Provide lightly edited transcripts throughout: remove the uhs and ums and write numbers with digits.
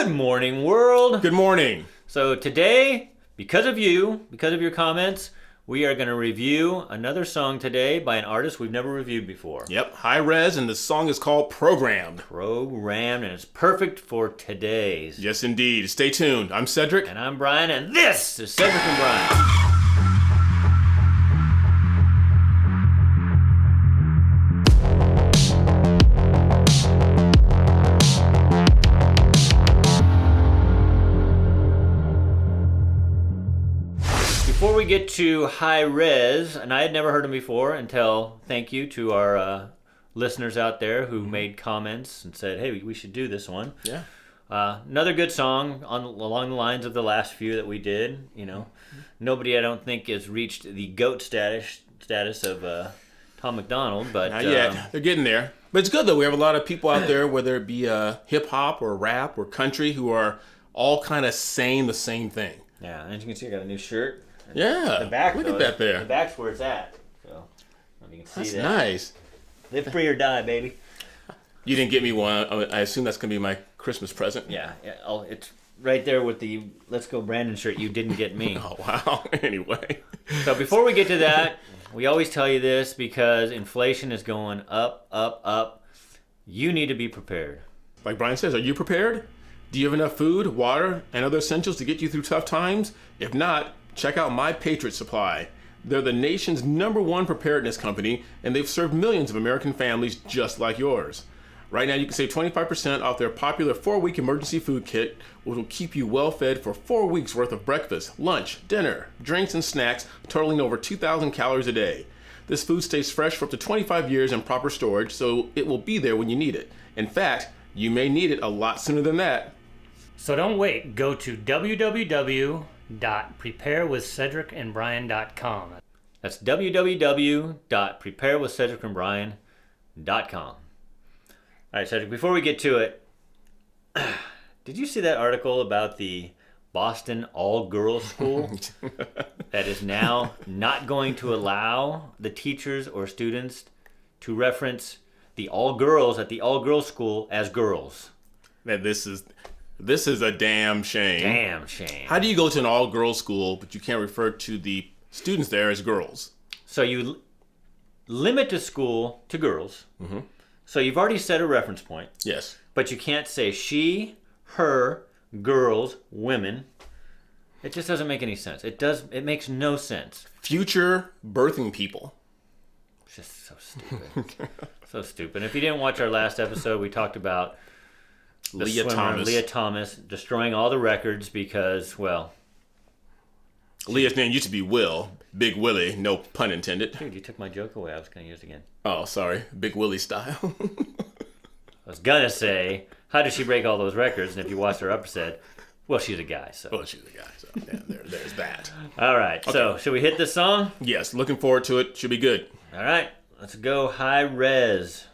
Good morning, world. Good morning. So today, because of you, because of your comments, we are going to review another song today by an artist we've never reviewed before. Yep, Hi-Rez, and the song is called Programmed. Programmed, and it's perfect for today's. Yes, indeed. Stay tuned. I'm Cedric. And I'm Brian, and this is Cedric and Brian. Before we get to Hi-Rez, and I had never heard him before until thank you to our listeners out there who made comments and said, hey, we should do this one. Yeah. Another good song along the lines of the last few that we did. You know, nobody I don't think has reached the GOAT status of Tom McDonald, but Not yet. They're getting there. But it's good, though. We have a lot of people out there, whether it be hip-hop or rap or country, who are all kind of saying the same thing. Yeah, and as you can see, I got a new shirt. Yeah, the back, look though, at that there. The back's where it's at. So, you can see That's that. nice. Live free or die, baby. You didn't get me one. I assume that's going to be my Christmas present. Yeah, it's right there with the Let's Go Brandon shirt. You didn't get me. Oh, wow. Anyway. So before we get to that, we always tell you this because inflation is going up, up, up. You need to be prepared. Like Brian says, are you prepared? Do you have enough food, water, and other essentials to get you through tough times? If not, check out My Patriot Supply. They're the nation's #1 preparedness company, and they've served millions of American families just like yours. Right now, you can save 25% off their popular 4-week emergency food kit, which will keep you well fed for 4 weeks worth of breakfast, lunch, dinner, drinks, and snacks, totaling over 2,000 calories a day. This food stays fresh for up to 25 years in proper storage, so it will be there when you need it. In fact, you may need it a lot sooner than that. So don't wait. Go to www.preparewithcedricandbrian.com. That's www.preparewithcedricandbrian.com. All right, Cedric, before we get to it, did you see that article about the Boston all-girls school that is now not going to allow the teachers or students to reference the all-girls at the all-girls school as girls? That this is a damn shame. Damn shame. How do you go to an all-girls school, but you can't refer to the students there as girls? So you limit the school to girls. Mm-hmm. So you've already set a reference point. Yes. But you can't say she, her, girls, women. It just doesn't make any sense. It makes no sense. Future birthing people. It's just so stupid. So stupid. If you didn't watch our last episode, we talked about the swimmer, Leah Thomas, destroying all the records because, well... Leah's name used to be Will. Big Willie, no pun intended. Dude, you took my joke away. I was going to use it again. Oh, sorry. Big Willie style. I was going to say, how did she break all those records? And if you watched her episode, well, she's a guy, so... Well, she's a guy, so yeah, there's that. All right, okay. So should we hit this song? Yes, looking forward to it. Should be good. All right, let's go Hi-Rez.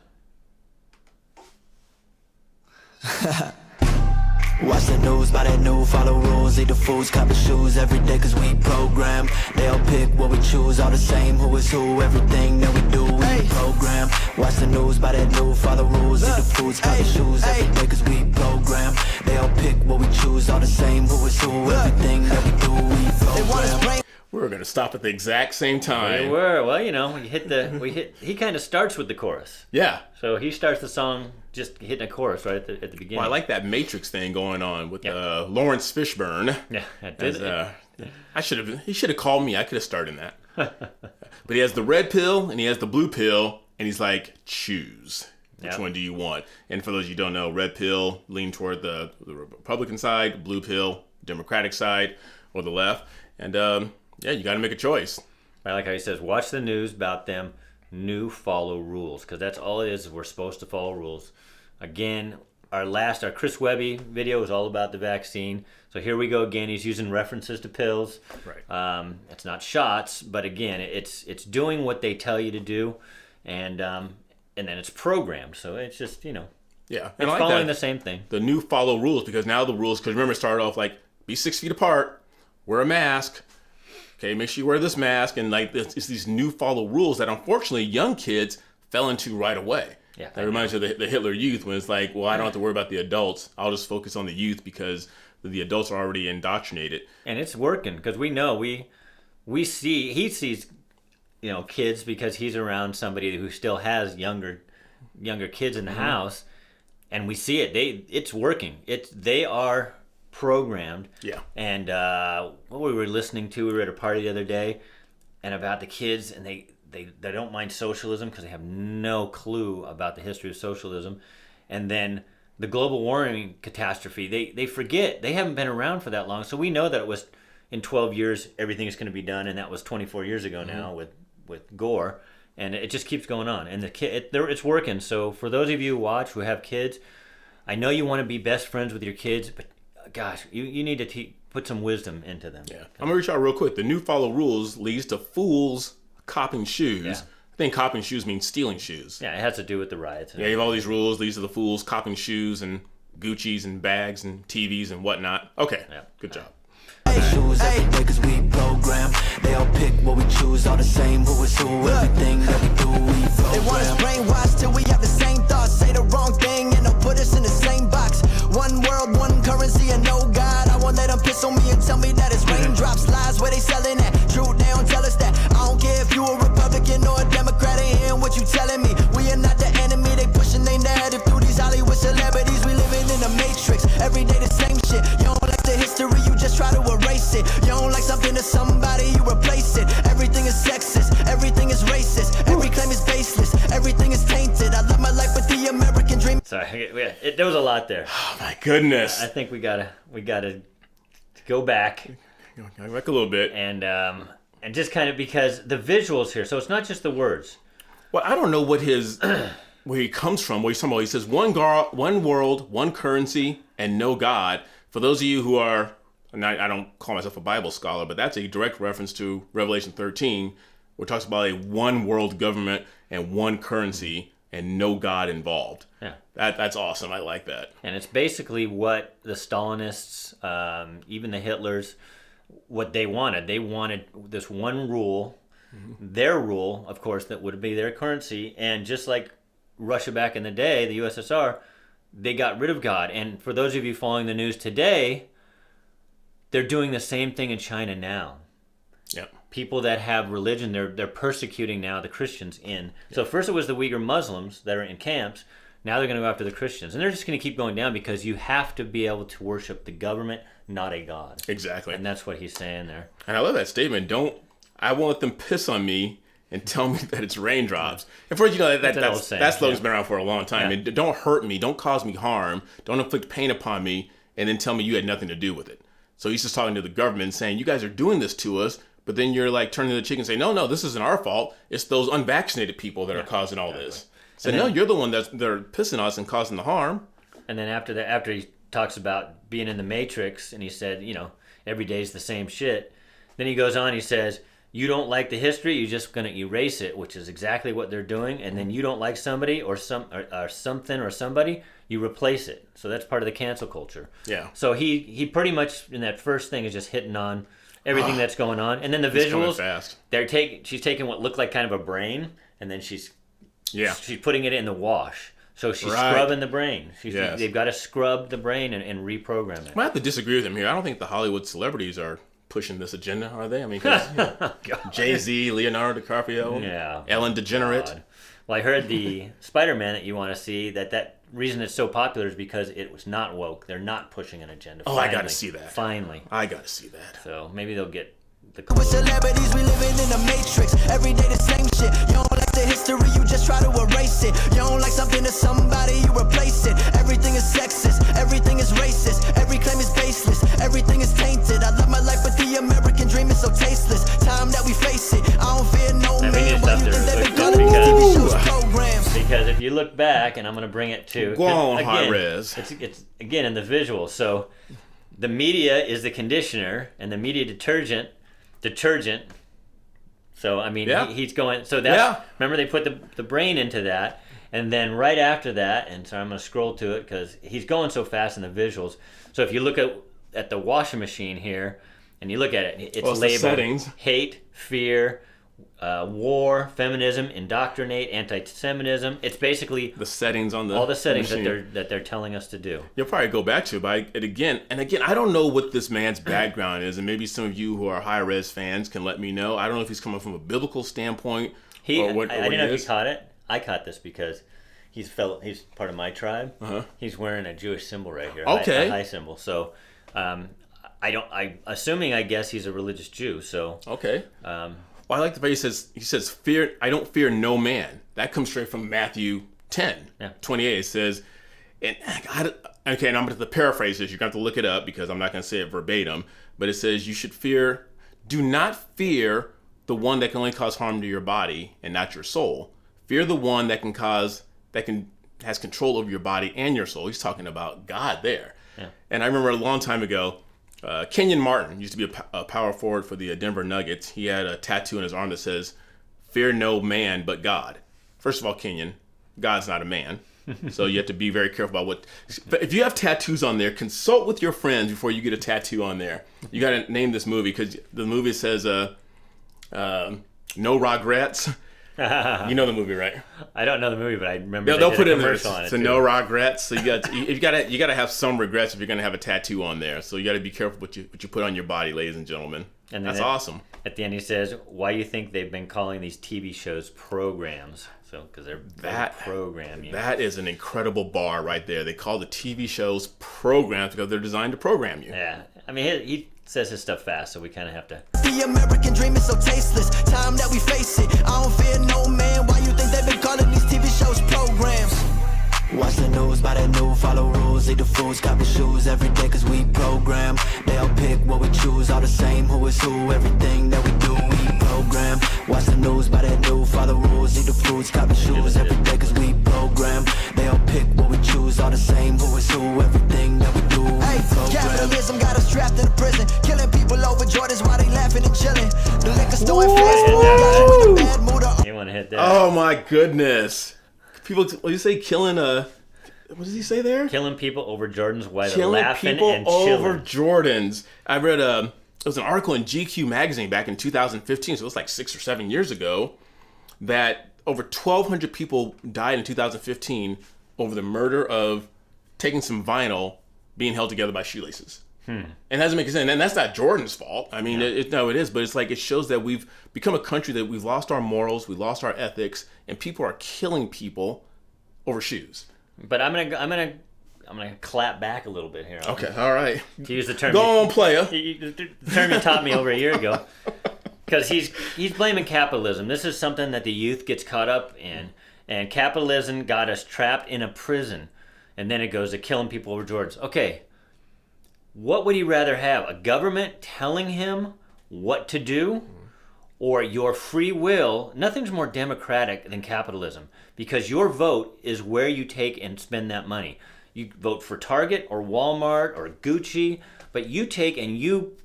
Watch the news, buy that new, follow rules, eat the foods, cop the shoes every day cause we program. They'll pick what we choose, all the same, who is who, everything that we do, we program. Watch the news, buy that new, follow rules, eat the foods, cop the shoes every day cause we program. They'll pick what we choose, all the same, who is who, everything that we do, we program. We're going to stop at the exact same time. We were. Well, you know, he kind of starts with the chorus. Yeah. So he starts the song just hitting a chorus right at the beginning. Well, I like that Matrix thing going on with Lawrence Fishburne. Yeah, he should have called me. I could have starred in that. But he has the red pill and he has the blue pill, and he's like, choose. Which one do you want? And for those of you who don't know, red pill lean toward the Republican side, blue pill, Democratic side, or the left. And you got to make a choice. I like how he says, watch the news about them new follow rules, because that's all it is. We're supposed to follow rules. Again, our Chris Webby video was all about the vaccine. So here we go again. He's using references to pills. Right. It's not shots, but again, it's doing what they tell you to do, and then it's programmed. So it's just, Yeah. It's like following the same thing. The new follow rules, because now the rules, because remember, it started off like, be 6 feet apart, wear a mask. Okay, make sure you wear this mask, and like it's these new follow rules that unfortunately young kids fell into right away. Yeah, That reminds you of the Hitler Youth, when it's like, well, I don't have to worry about the adults. I'll just focus on the youth because the adults are already indoctrinated. And it's working because we know he sees, kids because he's around somebody who still has younger kids in the house, and we see it. It's working. They are programmed. Yeah. And what we were listening to, we were at a party the other day, and about the kids, and they don't mind socialism because they have no clue about the history of socialism, and then the global warming catastrophe. They forget. They haven't been around for that long, so we know that it was in 12 years everything is going to be done, and that was 24 years ago now with Gore, and it just keeps going on, and it's working. So for those of you who watch who have kids, I know you want to be best friends with your kids, but gosh, you need to put some wisdom into them. Yeah, I'm gonna reach out real quick. The new follow rules leads to fools copping shoes. Yeah. I think copping shoes means stealing shoes. Yeah, it has to do with the riots. Yeah, you have all these rules. These are the fools copping shoes and Gucci's and bags and TVs and whatnot. Okay, good job. Shoes every day cause we program. They all pick what we choose, all the same who is who. Everything that we do, we program. They want us brainwashed till we have the same thoughts. Say the wrong thing and they'll put us in the same box. One world, one currency and no God. I won't let them piss on me and tell me that it's raindrops. Lies where they selling at. Truth, they don't tell us that. I don't care if you a Republican or a Democrat. Ain't hearing what you telling me. We are not the enemy. They pushing their narrative through these Hollywood celebrities. We living in a matrix. Every day the same shit. You don't like the history, you just try to erase it. You don't like something to somebody, you replace it. Everything is sexist, everything is racist. Every claim is baseless, everything is tainted. I live my life with the American dream. Sorry, there was a lot there. Oh my goodness. I think we gotta go back Back a little bit. and just kind of, because the visuals here. So it's not just the words. Well, I don't know what where he comes from. What he's talking about. He says one world, one currency, and no God. For those of you who are, and I don't call myself a Bible scholar, but that's a direct reference to Revelation 13, where it talks about a one world government and one currency and no God involved. Yeah. That's awesome. I like that. And it's basically what the Stalinists, even the Hitlers, what they wanted. They wanted this one rule, their rule, of course, that would be their currency. And just like Russia back in the day, the USSR, they got rid of God. And for those of you following the news today, they're doing the same thing in China now. Yep. People that have religion, they're persecuting now the Christians in. So first it was the Uyghur Muslims that are in camps. Now they're going to go after the Christians. And they're just going to keep going down because you have to be able to worship the government, not a God. Exactly. And that's what he's saying there. And I love that statement. I won't let them piss on me and tell me that it's raindrops. And for that slogan's been around for a long time. Yeah. And don't hurt me, don't cause me harm, don't inflict pain upon me, and then tell me you had nothing to do with it. So he's just talking to the government saying, you guys are doing this to us, but then you're like turning to the cheek and saying, no, this isn't our fault. It's those unvaccinated people that are causing all this. So no, you're the one they're pissing us and causing the harm. And then after he talks about being in the Matrix, and he said, every day's the same shit. Then he goes on, he says, you don't like the history, you're just going to erase it, which is exactly what they're doing. And then you don't like somebody or something or somebody, you replace it. So that's part of the cancel culture. Yeah. So he pretty much in that first thing is just hitting on everything that's going on. And then the visuals, fast. She's taking what looked like kind of a brain, and then she's putting it in the wash. So she's scrubbing the brain. They've got to scrub the brain and reprogram it. I have to disagree with him here. I don't think the Hollywood celebrities are pushing this agenda, are they? I mean, Jay-Z, Leonardo DiCaprio, Ellen DeGeneres. God. Well, I heard the Spider-Man that you want to see, that reason it's so popular is because it was not woke. They're not pushing an agenda. Oh, I got to see that. Finally. I got to see that. So maybe they'll get the... With celebrities, we living in a matrix. Every day the same shit. You don't like the history, you just try to erase it. You don't like something to somebody, you replace it. Everything is sexist, everything is racist. Every claim is baseless, everything is tainted. I live my life with the American dream, it's so tasteless. Time that we face it, I don't fear no man. Why you think they've been done TV shows, programs? Because if you look back, and I'm going to bring it to... Go on, Hi-Rez. It's again in the visual. So the media is the conditioner, and the media detergent. So I mean, he's going. So that's remember they put the brain into that, and then right after that, and so I'm going to scroll to it because he's going so fast in the visuals. So if you look at the washing machine here, and you look at it, it's labeled settings. hate, fear, war, feminism, indoctrinate, anti-Semitism. It's basically The settings on the all the settings machine. that they're telling us to do. You'll probably go back to it, but again, I don't know what this man's background is, and maybe some of you who are Hi-Rez fans can let me know. I don't know if he's coming from a biblical standpoint or what. I didn't know if you caught it. I caught this because he's part of my tribe. Uh-huh. He's wearing a Jewish symbol right here. Okay. A high symbol. So, I guess he's a religious Jew. So Okay. Well, I like the way he says, fear. I don't fear no man. That comes straight from Matthew 10:28. It says, and I'm going to paraphrase this. You're going to have to look it up because I'm not going to say it verbatim. But it says, do not fear the one that can only cause harm to your body and not your soul. Fear the one that has control over your body and your soul. He's talking about God there. Yeah. And I remember a long time ago, Kenyon Martin used to be a power forward for the Denver Nuggets. He had a tattoo on his arm that says, "Fear no man but God." First of all, Kenyon, God's not a man. So you have to be very careful about what. But if you have tattoos on there, consult with your friends before you get a tattoo on there. You got to name this movie because the movie says, "No regrets." You know the movie, right? I don't know the movie, but I remember They'll put a in there. commercial on it. So too. no regrets. So you got to have some regrets if you're going to have a tattoo on there. So you got to be careful what you put on your body, ladies and gentlemen. And that's awesome. At the end, he says, "Why do you think they've been calling these TV shows programs?" So because they're program you. That is an incredible bar right there. They call the TV shows programs because they're designed to program you. Yeah, I mean he says his stuff fast, so we kind of have to. The American dream is so tasteless. Time that we face it. I don't fear no man. Why you think they've been calling these TV shows programs? Watch the news, buy that new, follow rules, eat the foods, copy shoes every day cause we program. They'll pick what we choose, all the same, who is who, everything that we do, we program. Watch the news, buy that new, follow rules, eat the foods, copy shoes every day cause we program. They'll pick what we choose, all the same, who is who, everything that we do, we program. Capitalism got us trapped in a prison, killing people over Jordans while they laughing and chilling. The liquor store and fast food got you in a bad mood. You want to hit that? Oh my goodness. People, what do you say? Killing what does he say there? Killing people over Jordans while they're Killing laughing people and chilling. over Jordans. I read it was an article in GQ magazine back in 2015, so it was like 6 or 7 years ago, that over 1,200 people died in 2015 over the murder of taking some vinyl being held together by shoelaces. And it doesn't make sense. And that's not Jordan's fault. I mean, it is. But it's like it shows that we've become a country that we've lost our morals, we lost our ethics, and people are killing people over shoes. But I'm gonna clap back a little bit here. Okay, all right. To use the term. Go on, player. The term you taught me over a year ago. Because he's blaming capitalism. This is something that the youth gets caught up in. And capitalism got us trapped in a prison. And then it goes to killing people over Jordans. Okay. What would he rather have? A government telling him what to do? Or your free will? Nothing's more democratic than capitalism. Because your vote is where you take and spend that money. You vote for Target or Walmart or Gucci. But you take and you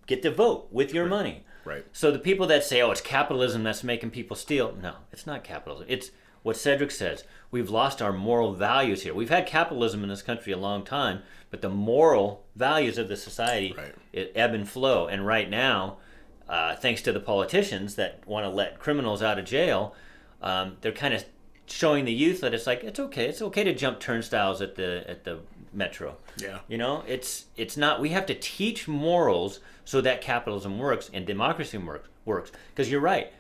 get to vote with your money. Right. So the people that say, oh, it's capitalism that's making people steal. No, it's not capitalism. It's what Cedric says. We've lost our moral values here. We've had capitalism in this country a long time, but the moral values of the society it ebb and flow. And right now, thanks to the politicians that want to let criminals out of jail, they're kind of showing the youth that it's okay. It's okay to jump turnstiles at the metro. Yeah. You know, it's not. We have to teach morals so that capitalism works and democracy works. Because you're right.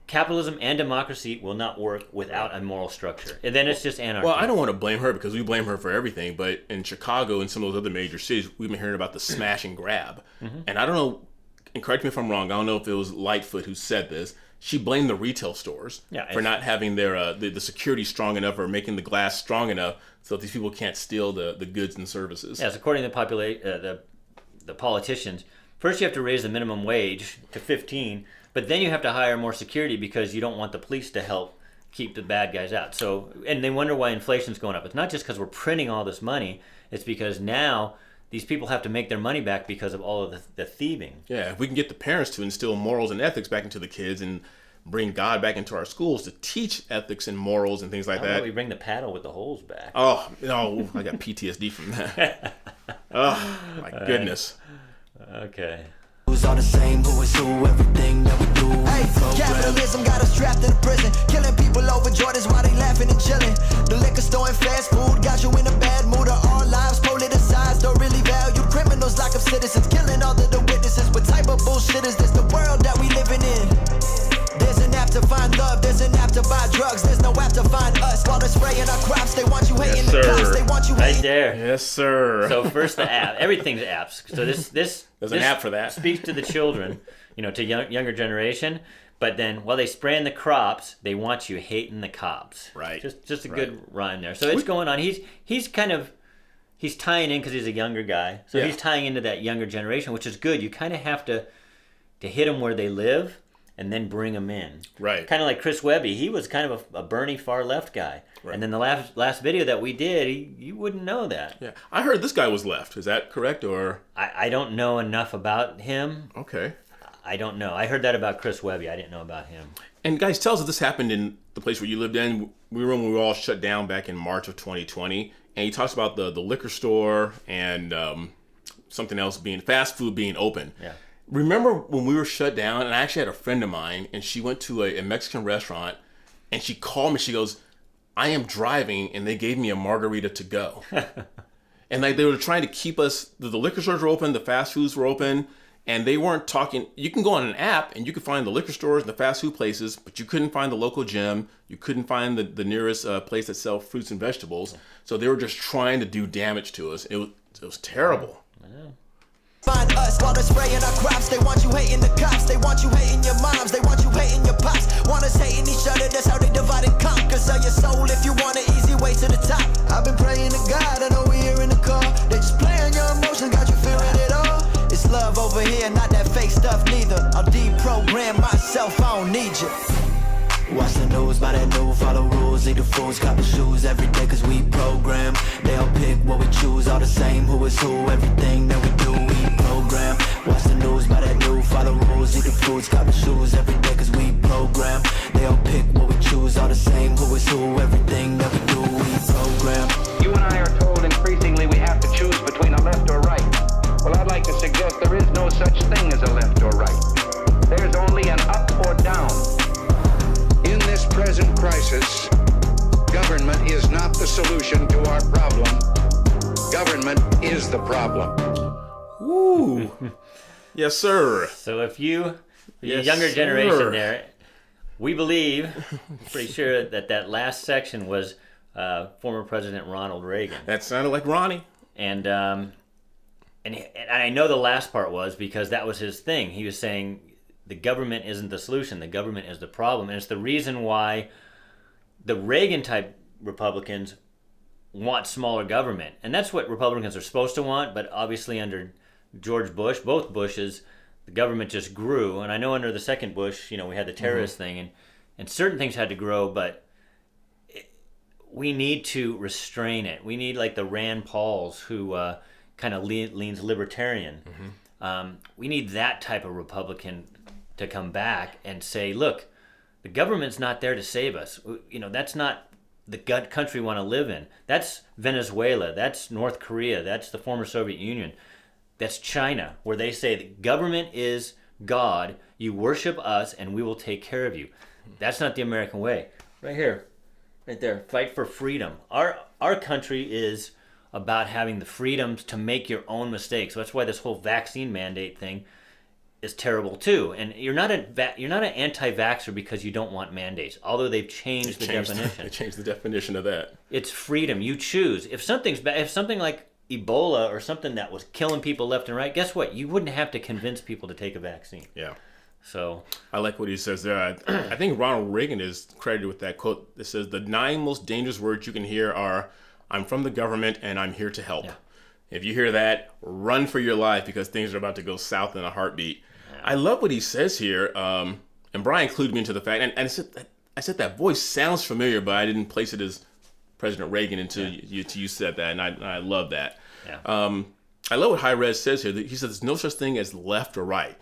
Capitalism and democracy will not work without a moral structure. And then it's just anarchy. Well, I don't want to blame her because we blame her for everything. But in Chicago and some of those other major cities, we've been hearing about the smash and grab. And I don't know, and correct me if I'm wrong, I don't know if it was Lightfoot who said this. She blamed the retail stores for not having their the security strong enough or making the glass strong enough so that these people can't steal the goods and services. Yes, according to the politicians, first you have to raise the minimum wage to 15, but then you have to hire more security because you don't want the police to help keep the bad guys out. So, and they wonder why inflation's going up. It's not just because we're printing all this money. It's because now these people have to make their money back because of all of the thieving. Yeah, if we can get the parents to instill morals and ethics back into the kids and bring God back into our schools to teach ethics and morals and things like that. We bring the paddle with the holes back. Oh, no, I got PTSD from that. Oh, my goodness. Okay. choose, all the same, who is who, everything that we do. Hey, capitalism got us trapped in a prison, killing people over Jordans while they laughing and chilling. The liquor store and fast food got you in a bad mood. Our lives politicized, don't really value criminals, lock up citizens, killing all of the witnesses. What type of bullshit is this? The world that we living in. There's an app to find love, there's an app to buy drugs, there's no app to find us. While they're spraying our crops, they want you hating the cops, they want you right hating. there. Yes, sir. So first the app, everything's apps. So this There's an app for that. Speaks to the children, to younger generation. But then while they spraying the crops, they want you hating the cops. Right. Just a good rhyme there. So it's going on. He's tying in because he's a younger guy. So he's tying into that younger generation, which is good. You kind of have to hit them where they live and then bring them in. Right. Kind of like Chris Webby. He was kind of a Bernie far left guy. Right. And then the last video that we did, you wouldn't know that. Yeah. I heard this guy was left. Is that correct? Or I don't know enough about him. Okay. I don't know. I heard that about Chris Webby. I didn't know about him. And guys, tell us if this happened in the place where you lived in. We were all shut down back in March of 2020. And he talks about the liquor store and something else fast food being open. Yeah. Remember when we were shut down, and I actually had a friend of mine, and she went to a Mexican restaurant, and she called me, she goes, I am driving, and they gave me a margarita to go. And they were trying to keep us, the liquor stores were open, the fast foods were open, and they weren't talking. You can go on an app, and you can find the liquor stores and the fast food places, but you couldn't find the local gym, you couldn't find the nearest place that sells fruits and vegetables, so they were just trying to do damage to us. It was terrible. Yeah. Find us while they're spraying our crops. They want you hating the cops. They want you hating your moms. They want you hating your pops. Want us hating each other. That's how they divide and conquer. Sell your soul if you want an easy way to the top. I've been praying to God. I know we're here in the car. They just playing your emotions. Got you feeling it all. It's love over here, not that fake stuff neither. I'll deprogram myself. I don't need you. Watch the news, buy that new, follow rules, eat the foods, copy shoes every day cause we program. They all pick what we choose, all the same, who is who, everything that we do, we program. Watch the news, buy that new, follow rules, eat the foods, copy shoes every day cause we program. They all pick what we choose, all the same, who is who, everything that we do, we program. You and I are told increasingly we have to choose between a left or right. Well, I'd like to suggest there is no such thing as a left or right. There's only an up or down. In this present crisis, government is not the solution to our problem. Government is the problem. Woo. Yes, sir. So if the Yes, younger sir. generation there, we believe, pretty sure that last section was former President Ronald Reagan. That sounded like Ronnie. And I know the last part was because that was his thing. He was saying the government isn't the solution. The government is the problem. And it's the reason why the Reagan-type Republicans want smaller government. And that's what Republicans are supposed to want. But obviously under George Bush, both Bushes, the government just grew. And I know under the second Bush, we had the terrorist thing. And certain things had to grow, but we need to restrain it. We need like the Rand Pauls who kind of leans libertarian. We need that type of Republican to come back and say, look, the government's not there to save us. That's not the country we want to live in. That's Venezuela. That's North Korea. That's the former Soviet Union. That's China, where they say the government is God. You worship us, and we will take care of you. That's not the American way. Right here, right there. Fight for freedom. Our country is about having the freedoms to make your own mistakes. So that's why this whole vaccine mandate thing is terrible too. And you're not an anti-vaxxer because you don't want mandates. Although they've changed the definition. They changed the definition of that. It's freedom. You choose. If something's bad, if something like Ebola or something that was killing people left and right, guess what? You wouldn't have to convince people to take a vaccine. Yeah. So I like what he says there. I think Ronald Reagan is credited with that quote that says the 9 most dangerous words you can hear are, I'm from the government and I'm here to help. Yeah. If you hear that, run for your life because things are about to go south in a heartbeat. Yeah. I love what he says here. And Brian included me into the fact, and I said that voice sounds familiar, but I didn't place it as President Reagan until you said that, and I love that. Yeah. I love what HiRez says here. He says there's no such thing as left or right.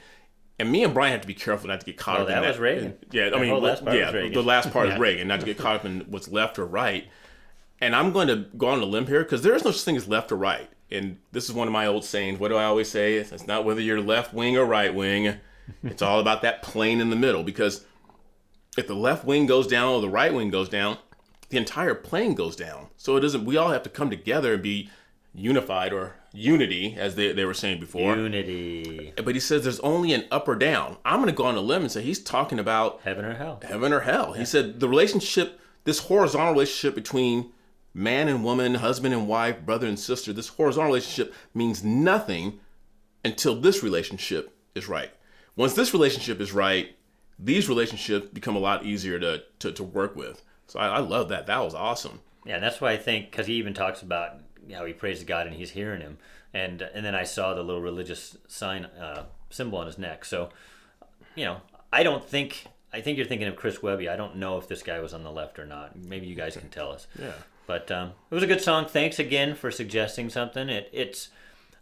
And me and Brian have to be careful not to get caught up in that. That was Reagan. Yeah, the last part was Reagan. The last part is Reagan, not to get caught up in what's left or right. And I'm going to go on a limb here because there is no such thing as left or right. and this is one of my old sayings. What do I always say? It's not whether you're left wing or right wing. It's all about that plane in the middle, because if the left wing goes down or the right wing goes down, the entire plane goes down. So it doesn't. We all have to come together and be unified, or unity, as they were saying before. Unity. But he says there's only an up or down. I'm going to go on a limb and say he's talking about Heaven or hell. Heaven or hell. He said the relationship, this horizontal relationship between man and woman, husband and wife, brother and sister, this horizontal relationship means nothing until this relationship is right. Once this relationship is right, these relationships become a lot easier to work with. So I love that. That was awesome. Yeah, and that's why I think, because he even talks about how he prays to God and he's hearing him. And then I saw the little religious sign, symbol on his neck. So, I think you're thinking of Chris Webby. I don't know if this guy was on the left or not. Maybe you guys can tell us. Yeah. But it was a good song. Thanks again for suggesting something. It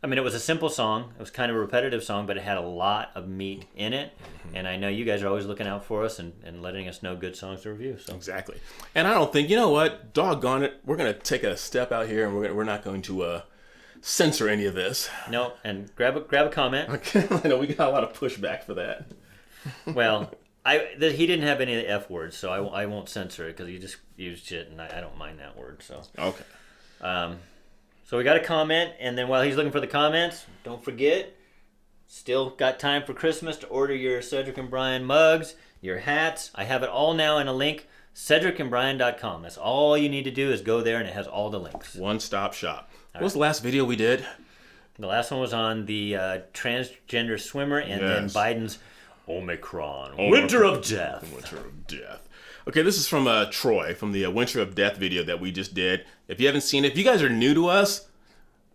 was a simple song. It was kind of a repetitive song, but it had a lot of meat in it. Mm-hmm. And I know you guys are always looking out for us and letting us know good songs to review. So exactly. And I don't think, you know what, doggone it, we're going to take a step out here, and we're not going to censor any of this. No, and grab a comment. Okay. I know we got a lot of pushback for that. Well, he didn't have any of the F words, so I won't censor it, because he just used shit, and I don't mind that word. So okay. So we got a comment, and then while he's looking for the comments, don't forget, still got time for Christmas to order your Cedric and Brian mugs, your hats. I have it all now in a link, cedricandbrian.com. That's all you need to do is go there, and it has all the links. One-stop shop. What was the last video we did? The last one was on the transgender swimmer, and then Biden's Omicron. Winter of Death. Winter of Death. Okay, this is from Troy, from the Winter of Death video that we just did. If you haven't seen it, if you guys are new to us,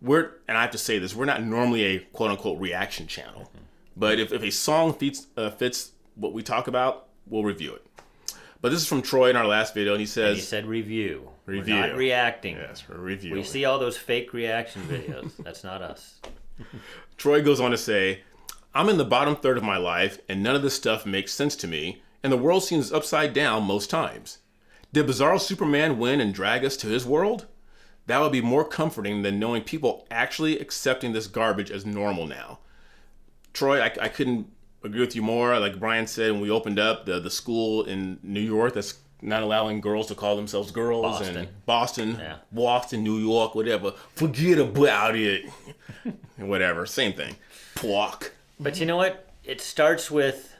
and I have to say this, we're not normally a quote-unquote reaction channel. Mm-hmm. But if a song fits what we talk about, we'll review it. But this is from Troy in our last video, and he says... And he said review. Review. We're not reacting. Yes, we're reviewing. We see all those fake reaction videos. That's not us. Troy goes on to say, I'm in the bottom third of my life, and none of this stuff makes sense to me, and the world seems upside down most times. Did Bizarro Superman win and drag us to his world? That would be more comforting than knowing people actually accepting this garbage as normal now. Troy, I couldn't agree with you more. Like Brian said, when we opened up the school in New York that's not allowing girls to call themselves girls. Boston, Boston, New York, whatever. Forget about it. Whatever, same thing. Pwok. But you know what? It starts with,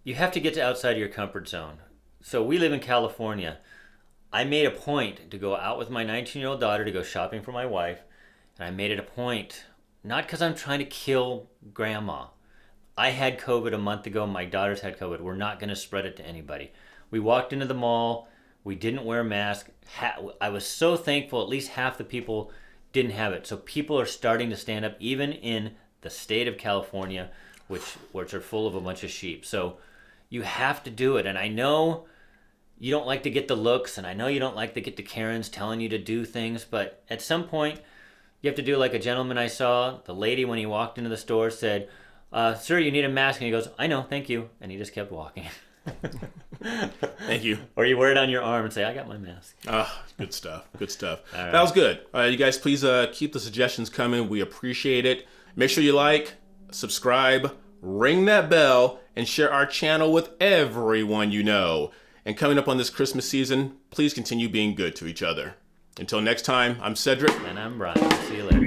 you have to get outside your comfort zone. So we live in California. I made a point to go out with my 19-year-old daughter to go shopping for my wife. And I made it a point, not because I'm trying to kill grandma. I had COVID a month ago. My daughter's had COVID. We're not going to spread it to anybody. We walked into the mall. We didn't wear masks. I was so thankful at least half the people didn't have it. So people are starting to stand up, even in the state of California, which are full of a bunch of sheep. So you have to do it. And I know you don't like to get the looks, and I know you don't like to get the Karens telling you to do things, but at some point, you have to do like a gentleman I saw. The lady, when he walked into the store, said, sir, you need a mask. And he goes, I know, thank you. And he just kept walking. Thank you. Or you wear it on your arm and say, I got my mask. Good stuff. Good stuff. Right. That was good. You guys, please keep the suggestions coming. We appreciate it. Make sure you like, subscribe, ring that bell, and share our channel with everyone you know. And coming up on this Christmas season, please continue being good to each other. Until next time, I'm Cedric. And I'm Brian. See you later.